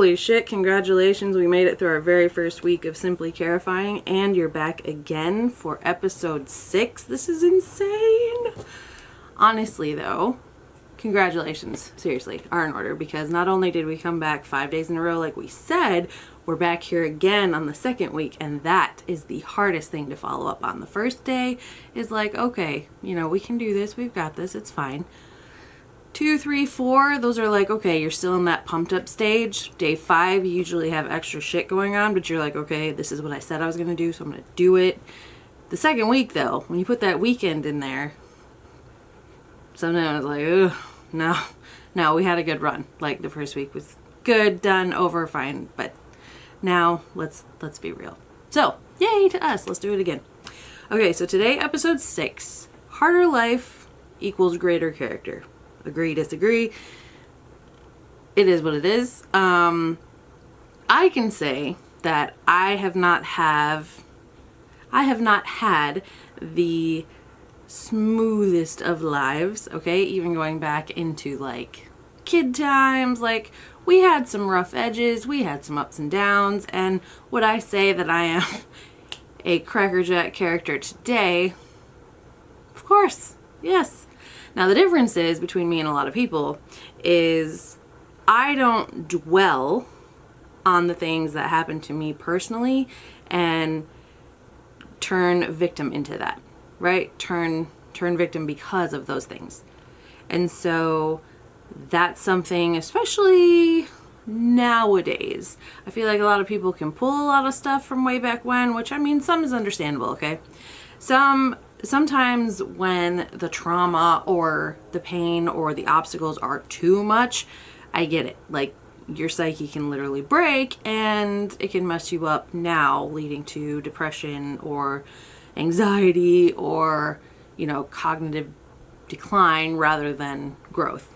Holy shit, congratulations. We made it through our very first week of Simply Carifying, and you're back again for episode 6. This is insane. Honestly, though, congratulations, seriously, are in order, because not only did we come back 5 days in a row like we said, we're back here again on the second week, and that is the hardest thing to follow up on. The first day is like, okay, you know, we can do this, we've got this, it's fine. 2, 3, 4, those are like, okay, you're still in that pumped up stage. Day 5, you usually have extra shit going on, but you're like, okay, this is what I said I was going to do, so I'm going to do it. The second week, though, when you put that weekend in there, sometimes like, ugh, no, we had a good run. Like, the first week was good, done, over, fine, but now let's be real. So, yay to us, let's do it again. Okay, so today, episode 6, harder life equals greater character. Agree, disagree. It is what it is. I can say that I have not had the smoothest of lives, okay? Even going back into like kid times, like we had some rough edges, we had some ups and downs, and would I say that I am a crackerjack character today? Of course, yes. Now, the difference is between me and a lot of people is I don't dwell on the things that happen to me personally and turn victim into that, right? Turn victim because of those things. And so that's something, especially nowadays, I feel like a lot of people can pull a lot of stuff from way back when, which I mean, some is understandable, okay? Sometimes when the trauma or the pain or the obstacles are too much, I get it. Like, your psyche can literally break and it can mess you up now, leading to depression or anxiety or, you know, cognitive decline rather than growth.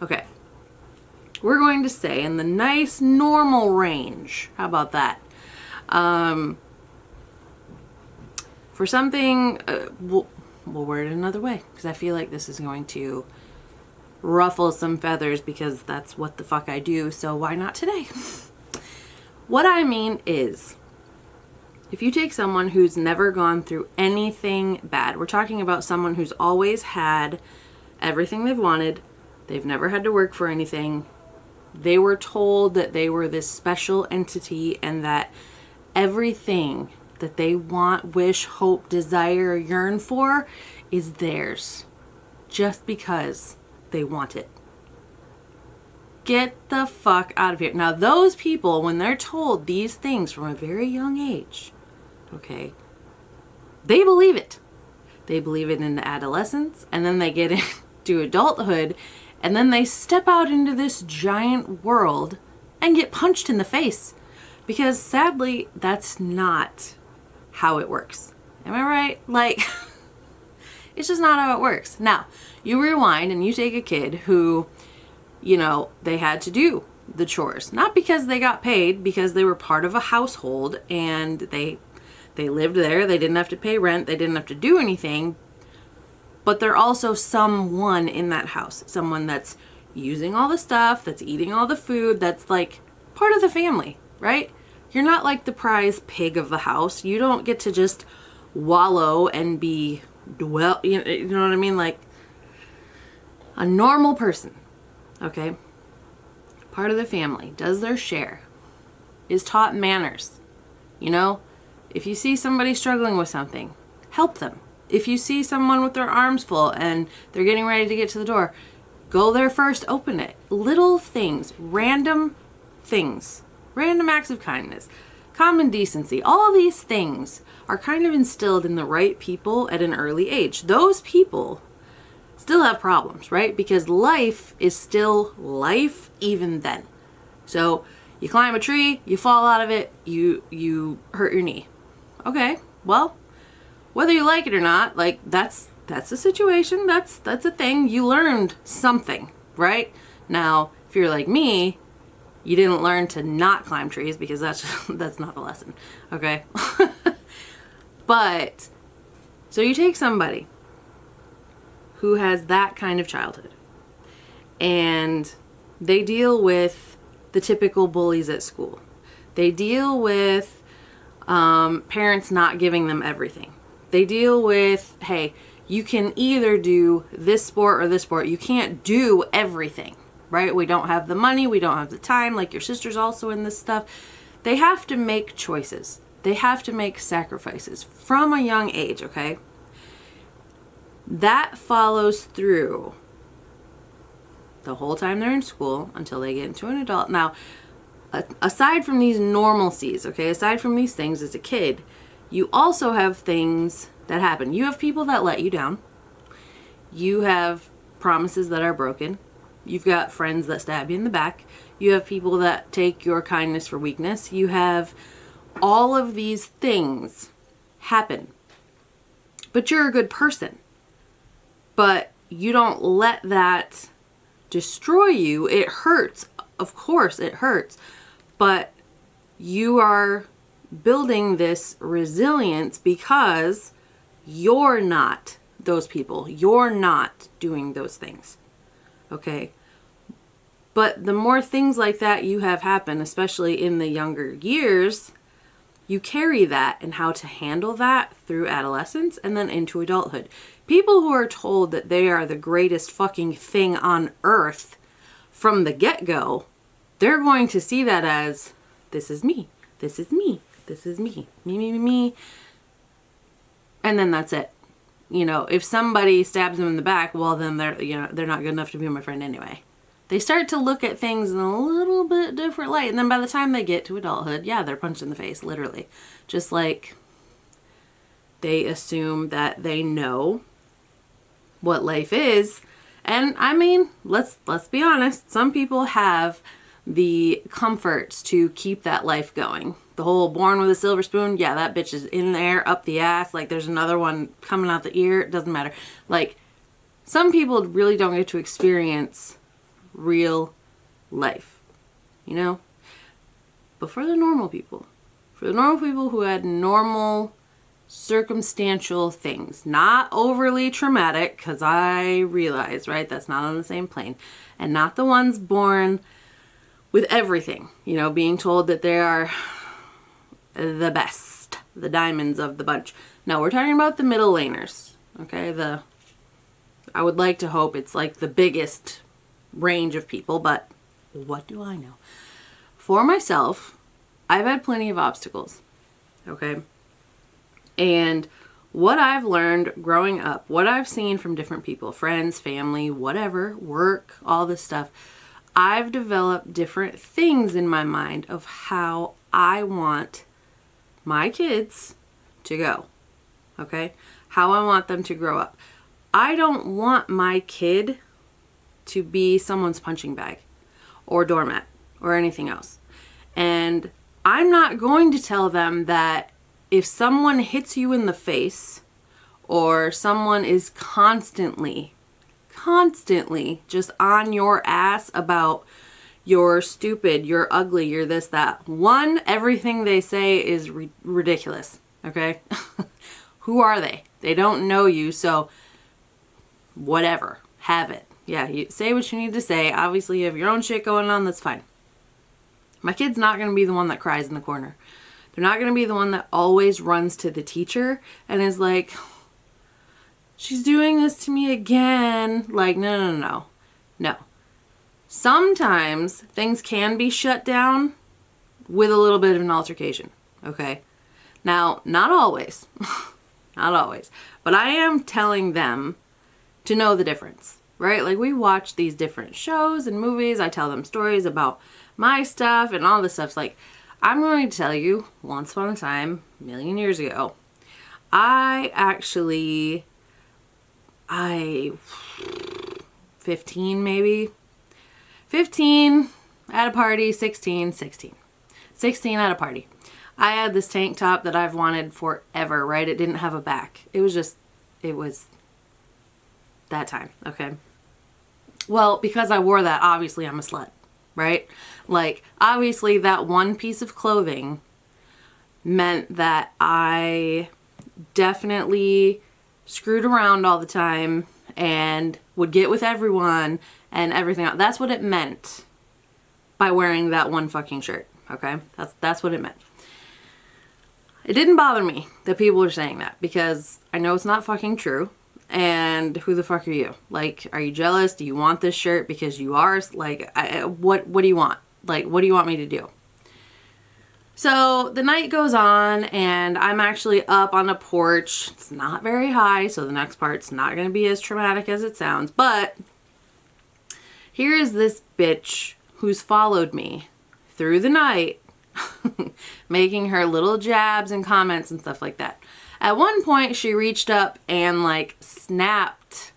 Okay. We're going to say in the nice normal range. How about that? For something, we'll word it another way, because I feel like this is going to ruffle some feathers, because that's what the fuck I do, so why not today? What I mean is, if you take someone who's never gone through anything bad, we're talking about someone who's always had everything they've wanted, they've never had to work for anything, they were told that they were this special entity and that everything that they want, wish, hope, desire, yearn for is theirs just because they want it. Get the fuck out of here. Now, those people, when they're told these things from a very young age, okay, they believe it. They believe it into adolescence, and then they get into adulthood, and then they step out into this giant world and get punched in the face. Because sadly, that's not how it works. Am I right? Like, it's just not how it works. Now, you rewind and you take a kid who, you know, they had to do the chores. Not because they got paid, because they were part of a household and they lived there. They didn't have to pay rent. They didn't have to do anything. But they're also someone in that house. Someone that's using all the stuff, that's eating all the food, that's like part of the family, right? You're not like the prize pig of the house. You don't get to just wallow and be, well, you know what I mean? Like a normal person, okay? Part of the family, does their share, is taught manners. You know, if you see somebody struggling with something, help them. If you see someone with their arms full and they're getting ready to get to the door, go there first, open it. Little things, random acts of kindness, common decency, all these things are kind of instilled in the right people at an early age. Those people still have problems, right? Because life is still life even then. So you climb a tree, you fall out of it, you hurt your knee. Okay, well, whether you like it or not, like that's a situation, that's a thing. You learned something, right? Now, if you're like me, you didn't learn to not climb trees, because that's not a lesson, okay? But, so you take somebody who has that kind of childhood, and they deal with the typical bullies at school. They deal with parents not giving them everything. They deal with, hey, you can either do this sport or this sport. You can't do everything, right? We don't have the money. We don't have the time. Like your sister's also in this stuff. They have to make choices. They have to make sacrifices from a young age, okay? That follows through the whole time they're in school until they get into an adult. Now, aside from these normalcies, okay, aside from these things as a kid, you also have things that happen. You have people that let you down. You have promises that are broken. You've got friends that stab you in the back. You have people that take your kindness for weakness. You have all of these things happen. But you're a good person. But you don't let that destroy you. It hurts. Of course, it hurts. But you are building this resilience because you're not those people. You're not doing those things. Okay? But the more things like that you have happen, especially in the younger years, you carry that and how to handle that through adolescence and then into adulthood. People who are told that they are the greatest fucking thing on earth from the get-go, they're going to see that as, this is me, this is me, this is me, me, me, me, me. And then that's it. You know, if somebody stabs them in the back, well then they're not good enough to be my friend anyway. They start to look at things in a little bit different light. And then by the time they get to adulthood, yeah, they're punched in the face, literally. Just like they assume that they know what life is. And I mean, let's be honest. Some people have the comforts to keep that life going. The whole born with a silver spoon, yeah, that bitch is in there, up the ass. Like there's another one coming out the ear. It doesn't matter. Like some people really don't get to experience real life, you know? But for the normal people who had normal circumstantial things, not overly traumatic, because I realize, right, that's not on the same plane, and not the ones born with everything, you know, being told that they are the best, the diamonds of the bunch. No, we're talking about the middle laners, okay? I would like to hope it's like the biggest range of people, but what do I know? For myself, I've had plenty of obstacles, okay? And what I've learned growing up, what I've seen from different people, friends, family, whatever, work, all this stuff, I've developed different things in my mind of how I want my kids to go, okay? How I want them to grow up. I don't want my kid to be someone's punching bag or doormat or anything else. And I'm not going to tell them that if someone hits you in the face or someone is constantly just on your ass about you're stupid, you're ugly, you're this, that. One, everything they say is ridiculous, okay? Who are they? They don't know you, so whatever, have it. Yeah, you say what you need to say. Obviously, you have your own shit going on, that's fine. My kid's not going to be the one that cries in the corner. They're not going to be the one that always runs to the teacher and is like, she's doing this to me again. Like, no. Sometimes things can be shut down with a little bit of an altercation, okay? Now, not always. Not always. But I am telling them to know the difference, right? Like we watch these different shows and movies. I tell them stories about my stuff and all this stuff. It's like, I'm going to tell you, once upon a time, a million years ago, I 15 maybe, 15 at a party, 16 at a party. I had this tank top that I've wanted forever, right? It didn't have a back. It was that time, okay? Well, because I wore that, obviously I'm a slut, right? Like, obviously that one piece of clothing meant that I definitely screwed around all the time and would get with everyone and everything else. That's what it meant by wearing that one fucking shirt. Okay? That's what it meant. It didn't bother me that people were saying that because I know it's not fucking true. And who the fuck are you? Like, are you jealous? Do you want this shirt because you are? Like, what do you want? Like, what do you want me to do? So the night goes on and I'm actually up on a porch. It's not very high, so the next part's not going to be as traumatic as it sounds. But here is this bitch who's followed me through the night, making her little jabs and comments and stuff like that. At one point, she reached up and like snapped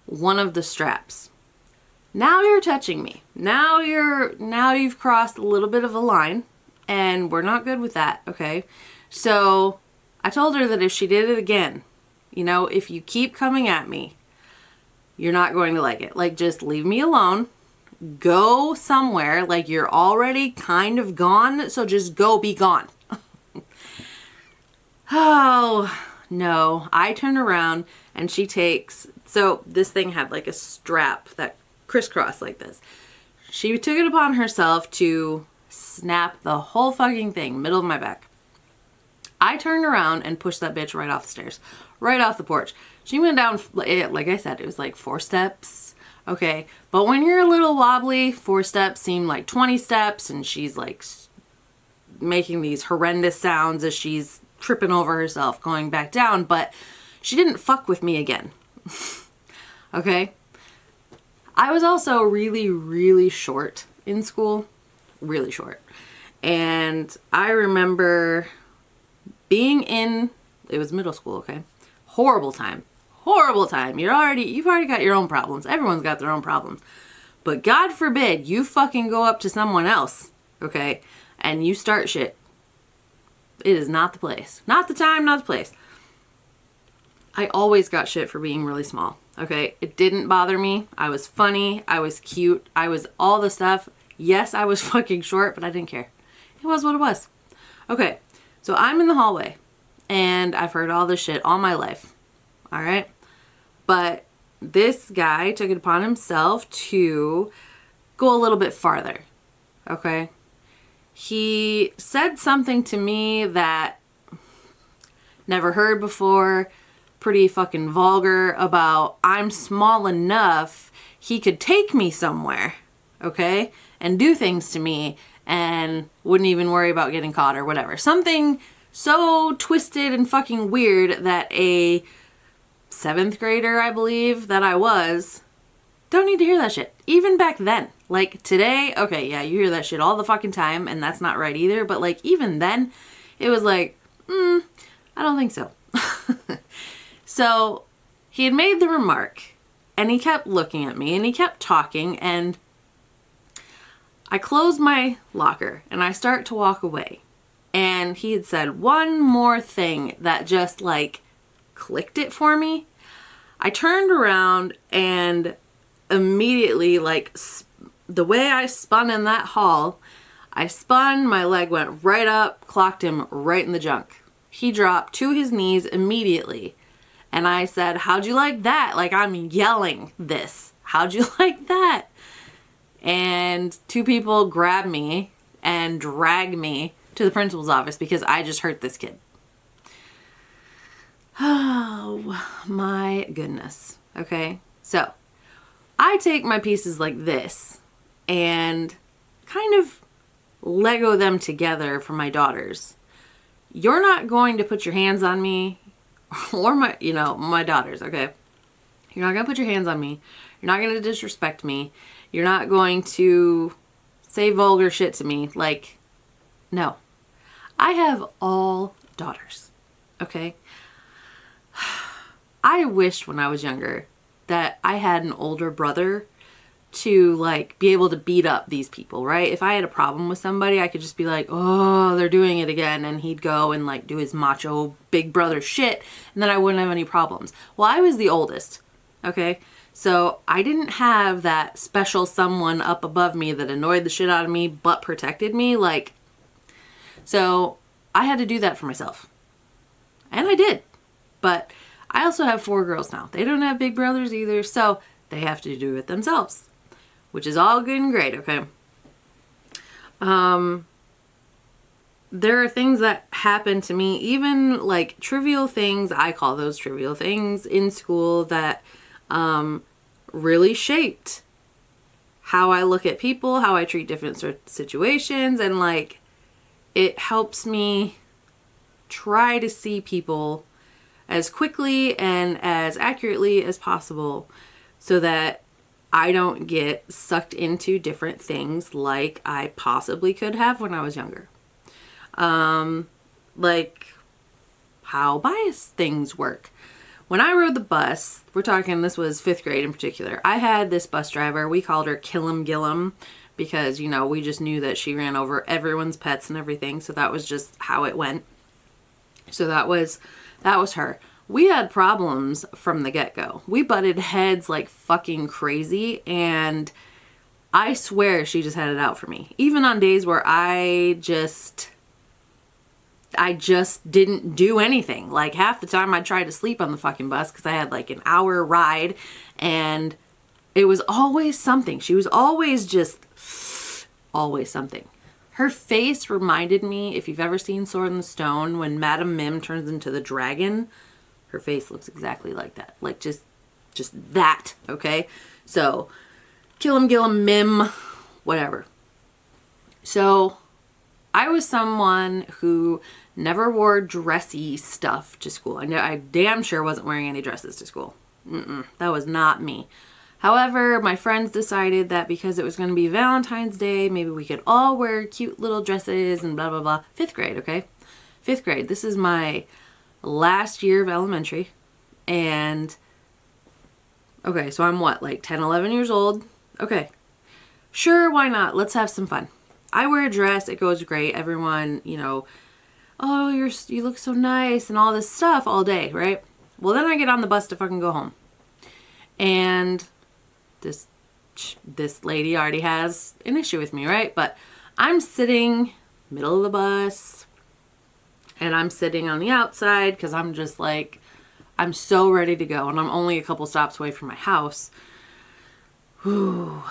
one of the straps. Now you're touching me. Now you've crossed a little bit of a line. And we're not good with that, okay? So I told her that if she did it again, you know, if you keep coming at me, you're not going to like it. Like, just leave me alone. Go somewhere. Like, you're already kind of gone, so just go be gone. Oh, no. I turn around and she takes... So this thing had like a strap that crisscrossed like this. She took it upon herself to... snap the whole fucking thing, middle of my back. I turned around and pushed that bitch right off the stairs, right off the porch. She went down, like I said, it was like 4 steps, okay? But when you're a little wobbly, 4 steps seem like 20 steps, and she's like making these horrendous sounds as she's tripping over herself, going back down, but she didn't fuck with me again, okay? I was also really, really short in school. Really short. And I remember being in, it was middle school, okay? Horrible time. Horrible time. You've already got your own problems. Everyone's got their own problems. But God forbid you fucking go up to someone else, okay? And you start shit. It is not the place. Not the time, not the place. I always got shit for being really small, okay? It didn't bother me. I was funny. I was cute. I was all the stuff. Yes, I was fucking short, but I didn't care. It was what it was. Okay, so I'm in the hallway, and I've heard all this shit all my life, all right? But this guy took it upon himself to go a little bit farther, okay? He said something to me that never heard before, pretty fucking vulgar, about I'm small enough he could take me somewhere, okay? And do things to me and wouldn't even worry about getting caught or whatever. Something so twisted and fucking weird that a 7th grader, I believe, that I was, don't need to hear that shit. Even back then. Like, today, okay, yeah, you hear that shit all the fucking time, and that's not right either. But, like, even then, it was like, I don't think so. So, he had made the remark, and he kept looking at me, and he kept talking, and... I close my locker and I start to walk away, and he had said one more thing that just like clicked it for me. I turned around and immediately, like the way I spun in that hall, I spun, my leg went right up, clocked him right in the junk. He dropped to his knees immediately, and I said, "How'd you like that?" Like, I'm yelling this. "How'd you like that?" And 2 people grabbed me and dragged me to the principal's office because I just hurt this kid. Oh my goodness. Okay. So I take my pieces like this and kind of Lego them together for my daughters. You're not going to put your hands on me or my daughters. Okay. You're not going to put your hands on me. You're not going to disrespect me. You're not going to say vulgar shit to me. Like, no. I have all daughters, okay? I wished when I was younger that I had an older brother to, like, be able to beat up these people, right? If I had a problem with somebody, I could just be like, "Oh, they're doing it again," and he'd go and, like, do his macho big brother shit, and then I wouldn't have any problems. Well, I was the oldest, okay? So I didn't have that special someone up above me that annoyed the shit out of me but protected me. Like, so I had to do that for myself. And I did. But I also have 4 girls now. They don't have big brothers either, so they have to do it themselves. Which is all good and great, okay? There are things that happen to me, even like trivial things, I call those trivial things in school, that really shaped how I look at people, how I treat different situations, and like it helps me try to see people as quickly and as accurately as possible so that I don't get sucked into different things like I possibly could have when I was younger. Like how bias things work. When I rode the bus, we're talking, this was 5th grade in particular, I had this bus driver, we called her Killum Gillum because, you know, we just knew that she ran over everyone's pets and everything, so that was just how it went. So that was her. We had problems from the get-go. We butted heads like fucking crazy, and I swear she just had it out for me. Even on days where I just didn't do anything. Like half the time I'd try to sleep on the fucking bus because I had like an hour ride, and it was always something. She was always something. Her face reminded me, if you've ever seen Sword in the Stone, when Madame Mim turns into the dragon, her face looks exactly like that. Like just that, okay? So, Killum Gillum Mim, whatever. So, I was someone who never wore dressy stuff to school. I damn sure wasn't wearing any dresses to school. That was not me. However, my friends decided that because it was going to be Valentine's Day, maybe we could all wear cute little dresses and blah, blah, blah. 5th grade, okay? 5th grade. This is my last year of elementary. And, okay, so I'm what, like 10, 11 years old? Okay. Sure, why not? Let's have some fun. I wear a dress. It goes great. Everyone, you know, oh, you look so nice and all this stuff all day, right? Well, then I get on the bus to fucking go home. And this lady already has an issue with me, right? But I'm sitting middle of the bus, and I'm sitting on the outside because I'm just like, I'm so ready to go, and I'm only a couple stops away from my house. Whew.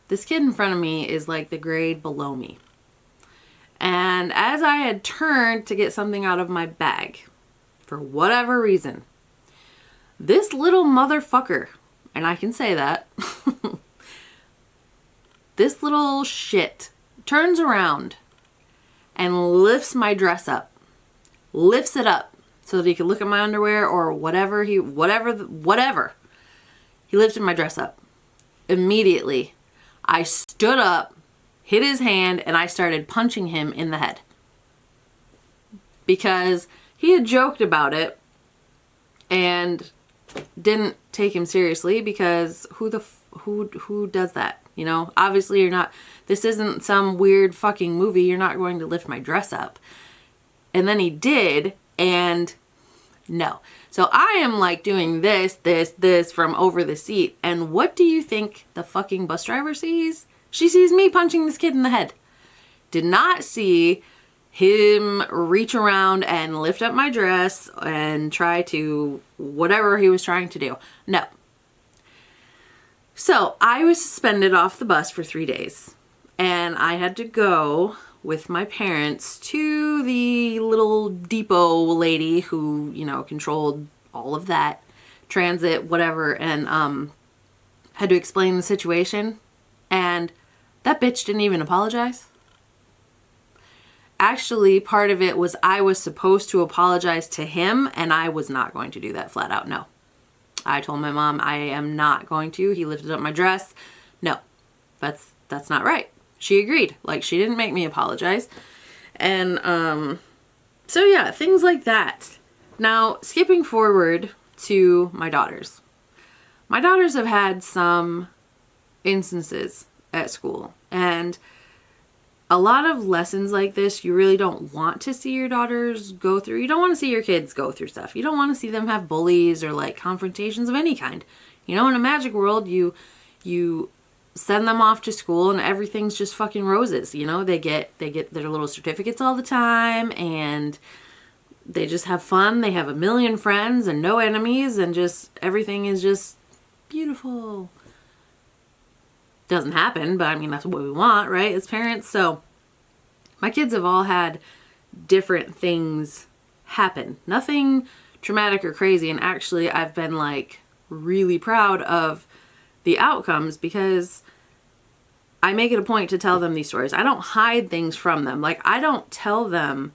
This kid in front of me is like the grade below me. And as I had turned to get something out of my bag, for whatever reason, this little motherfucker, and I can say that, this little shit turns around and lifts my dress up. Lifts it up so that he could look at my underwear or whatever. He lifted my dress up. Immediately, I stood up, hit his hand, and I started punching him in the head. Because he had joked about it and didn't take him seriously, because who does that? You know, obviously you're not, this isn't some weird fucking movie. You're not going to lift my dress up. And then he did, and no. So I am like doing this from over the seat. And what do you think the fucking bus driver sees? She sees me punching this kid in the head. Did not see him reach around and lift up my dress and try to whatever he was trying to do. No. So I was suspended off the bus for 3 days, and I had to go with my parents to the little depot lady who, you know, controlled all of that transit, whatever, and had to explain the situation. And that bitch didn't even apologize. Actually, part of it was I was supposed to apologize to him, and I was not going to do that flat out. No. I told my mom I am not going to. He lifted up my dress. No, that's not right. She agreed. Like, she didn't make me apologize. And so yeah, things like that. Now, skipping forward to my daughters. My daughters have had some instances at school, and a lot of lessons like this you really don't want to see your daughters go through. You don't want to see your kids go through stuff. You don't want to see them have bullies or like confrontations of any kind. You know, in a magic world, you send them off to school and everything's just fucking roses. You know, they get their little certificates all the time, and they just have fun. They have a million friends and no enemies, and just everything is just beautiful. Doesn't happen, but I mean, that's what we want, right, as parents? So my kids have all had different things happen. Nothing traumatic or crazy. And actually, I've been like really proud of the outcomes because I make it a point to tell them these stories. I don't hide things from them. Like, I don't tell them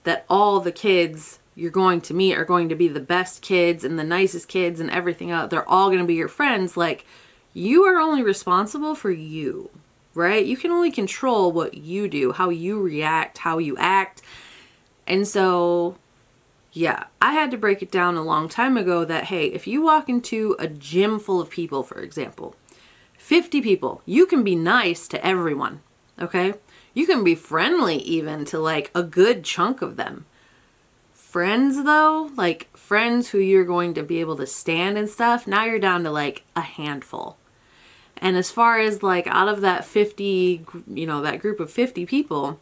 that all the kids you're going to meet are going to be the best kids and the nicest kids and everything else. They're all going to be your friends. Like, you are only responsible for you, right? You can only control what you do, how you react, how you act. And so, yeah, I had to break it down a long time ago that, hey, if you walk into a gym full of people, for example, 50 people, you can be nice to everyone, okay? You can be friendly even to like a good chunk of them. Friends though, like friends who you're going to be able to stand and stuff, now you're down to like a handful. And as far as like out of that 50, that group of 50 people,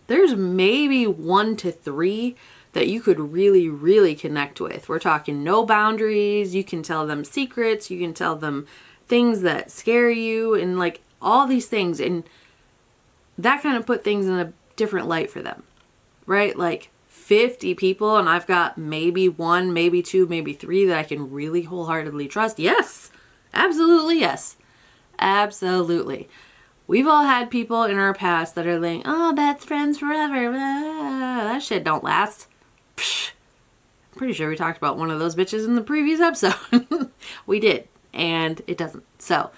there's maybe 1 to 3 that you could really, really connect with. We're talking no boundaries. You can tell them secrets. You can tell them things that scare you and like all these things. And that kind of put things in a different light for them, right? Like 50 people and I've got maybe 1, maybe 2, maybe 3 that I can really wholeheartedly trust. Yes, absolutely. Yes, absolutely. We've all had people in our past that are like, oh, best friends forever. That shit don't last. Psh. I'm pretty sure we talked about one of those bitches in the previous episode. We did, and it doesn't. So,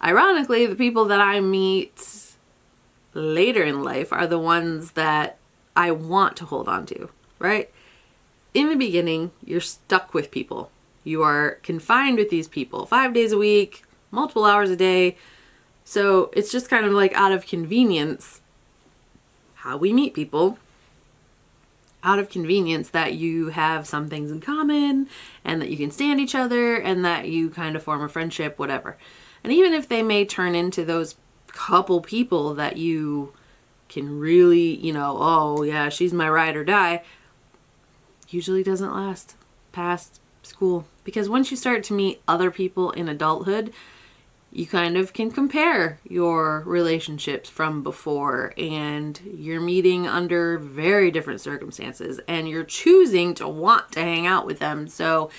ironically, the people that I meet later in life are the ones that I want to hold on to, right? In the beginning, you're stuck with people. You are confined with these people 5 days a week, multiple hours a day. So it's just kind of like out of convenience how we meet people, out of convenience that you have some things in common and that you can stand each other and that you kind of form a friendship, whatever. And even if they may turn into those couple people that you can really, oh yeah, she's my ride or die, usually doesn't last past school. Because once you start to meet other people in adulthood, you kind of can compare your relationships from before, and you're meeting under very different circumstances and you're choosing to want to hang out with them. So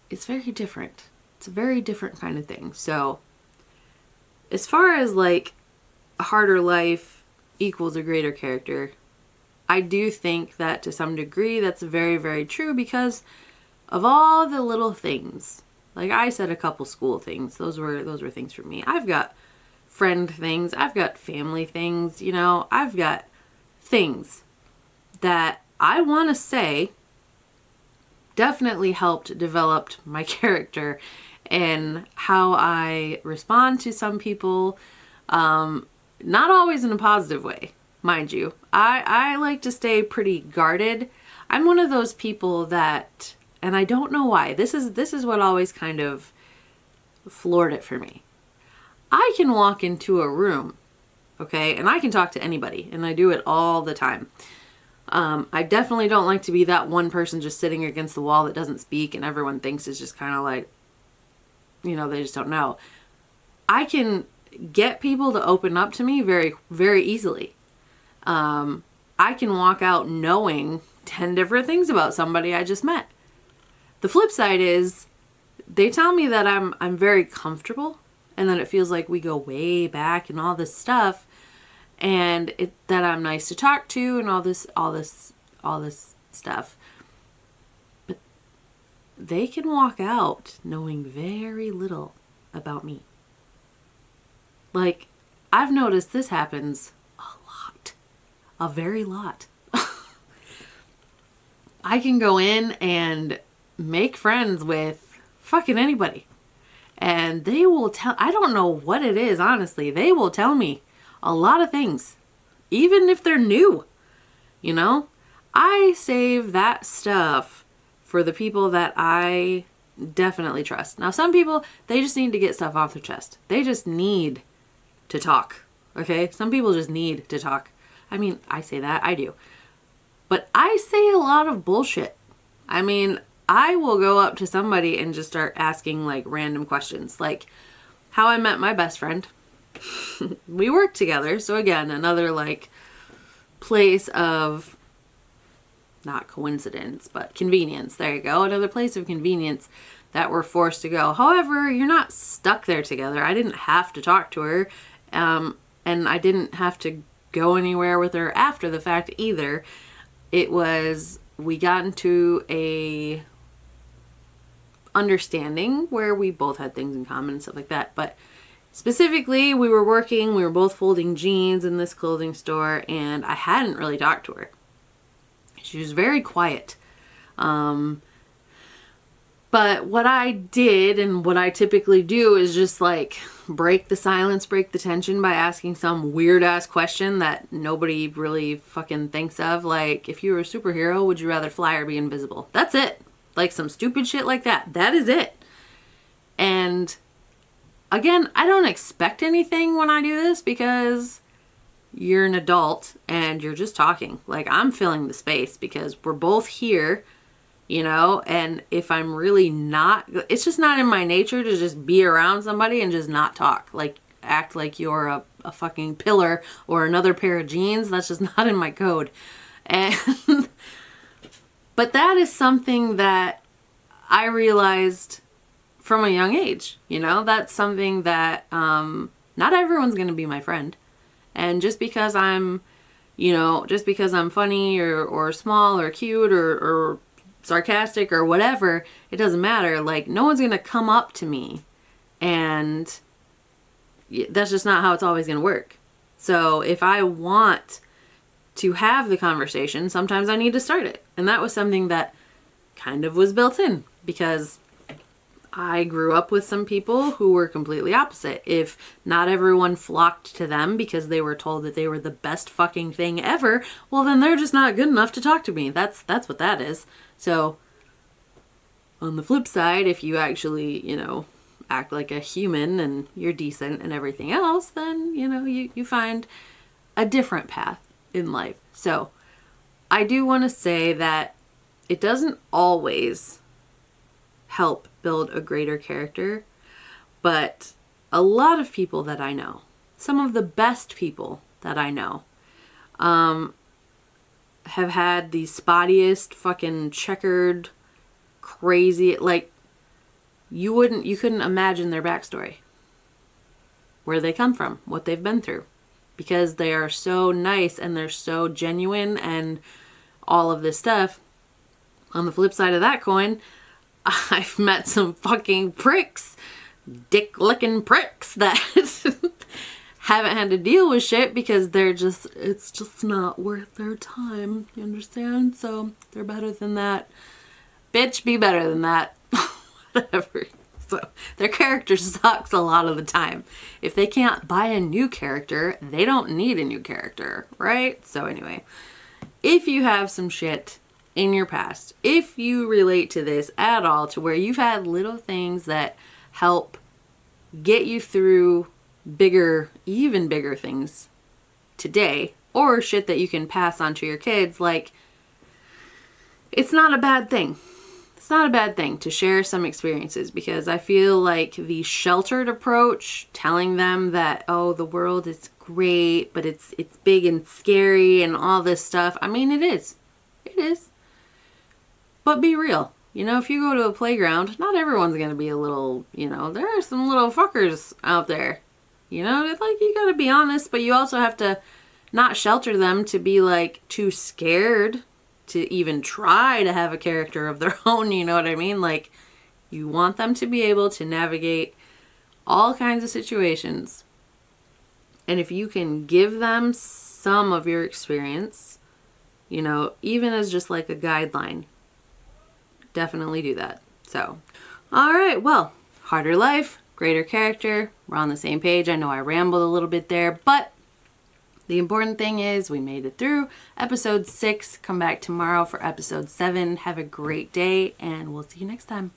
it's very different. It's a very different kind of thing. So as far as like a harder life equals a greater character, I do think that to some degree that's very, very true because of all the little things. Like I said, a couple school things. Those were things for me. I've got friend things. I've got family things. I've got things that I want to say definitely helped develop my character and how I respond to some people. Not always in a positive way, mind you. I like to stay pretty guarded. I'm one of those people that, and I don't know why, this is what always kind of floored it for me. I can walk into a room, okay, and I can talk to anybody, and I do it all the time. I definitely don't like to be that one person just sitting against the wall that doesn't speak and everyone thinks is just kind of like, they just don't know. I can get people to open up to me very, very easily. I can walk out knowing 10 different things about somebody I just met. The flip side is they tell me that I'm very comfortable and that it feels like we go way back and all this stuff, and that I'm nice to talk to and all this stuff. But they can walk out knowing very little about me. Like, I've noticed this happens a lot, a very lot. I can go in and make friends with fucking anybody. And they will I don't know what it is, honestly. They will tell me a lot of things, even if they're new. I save that stuff for the people that I definitely trust. Now, some people, they just need to get stuff off their chest. They just need to talk. Okay? Some people just need to talk. I mean, I say that. I do. But I say a lot of bullshit. I mean, I will go up to somebody and just start asking like random questions. Like, how I met my best friend. We worked together. So again, another like place of not coincidence, but convenience. There you go. Another place of convenience that we're forced to go. However, you're not stuck there together. I didn't have to talk to her. And I didn't have to go anywhere with her after the fact either. It was, we got into a understanding where we both had things in common and stuff like that. But specifically, we were both folding jeans in this clothing store, and I hadn't really talked to her. She was very quiet. But what I did and what I typically do is just like break the silence, break the tension by asking some weird ass question that nobody really fucking thinks of. Like, if you were a superhero, would you rather fly or be invisible? That's it. Like some stupid shit like that. That is it. And again, I don't expect anything when I do this because you're an adult and you're just talking. Like, I'm filling the space because we're both here, you know, and if I'm really not, it's just not in my nature to just be around somebody and just not talk. Like, act like you're a fucking pillar or another pair of jeans. That's just not in my code. And but that is something that I realized from a young age, you know, that's something that not everyone's going to be my friend. And just because I'm, you know, just because I'm funny or small or cute or sarcastic or whatever, it doesn't matter. Like, no one's going to come up to me, and that's just not how it's always going to work. So if I want to have the conversation, sometimes I need to start it. And that was something that kind of was built in because I grew up with some people who were completely opposite. If not everyone flocked to them because they were told that they were the best fucking thing ever, well, then they're just not good enough to talk to me. That's what that is. So on the flip side, if you actually, you know, act like a human and you're decent and everything else, then, you know, you find a different path in life. So I do want to say that it doesn't always help build a greater character, but a lot of people that I know, some of the best people that I know, have had the spottiest fucking checkered, crazy, like, you couldn't imagine their backstory, where they come from, what they've been through, because they are so nice and they're so genuine and all of this stuff. On the flip side of that coin, I've met some fucking pricks, dick-licking pricks that haven't had to deal with shit because it's just not worth their time, you understand? So they're better than that. Bitch, be better than that. Whatever. So their character sucks a lot of the time. If they can't buy a new character, they don't need a new character, right? So anyway, if you have some shit in your past, if you relate to this at all, to where you've had little things that help get you through even bigger things today, or shit that you can pass on to your kids, like, it's not a bad thing. It's not a bad thing to share some experiences, because I feel like the sheltered approach, telling them that, oh, the world is great, but it's big and scary and all this stuff. I mean, it is. It is. But be real. You know, if you go to a playground, not everyone's going to be a little, you know, there are some little fuckers out there. You know, like, you got to be honest, but you also have to not shelter them to be, like, too scared to even try to have a character of their own, you know what I mean? Like, you want them to be able to navigate all kinds of situations. And if you can give them some of your experience, you know, even as just like a guideline, definitely do that. So, all right, well, harder life, greater character. We're on the same page. I know I rambled a little bit there, but the important thing is we made it through episode 6. Come back tomorrow for episode 7. Have a great day, and we'll see you next time.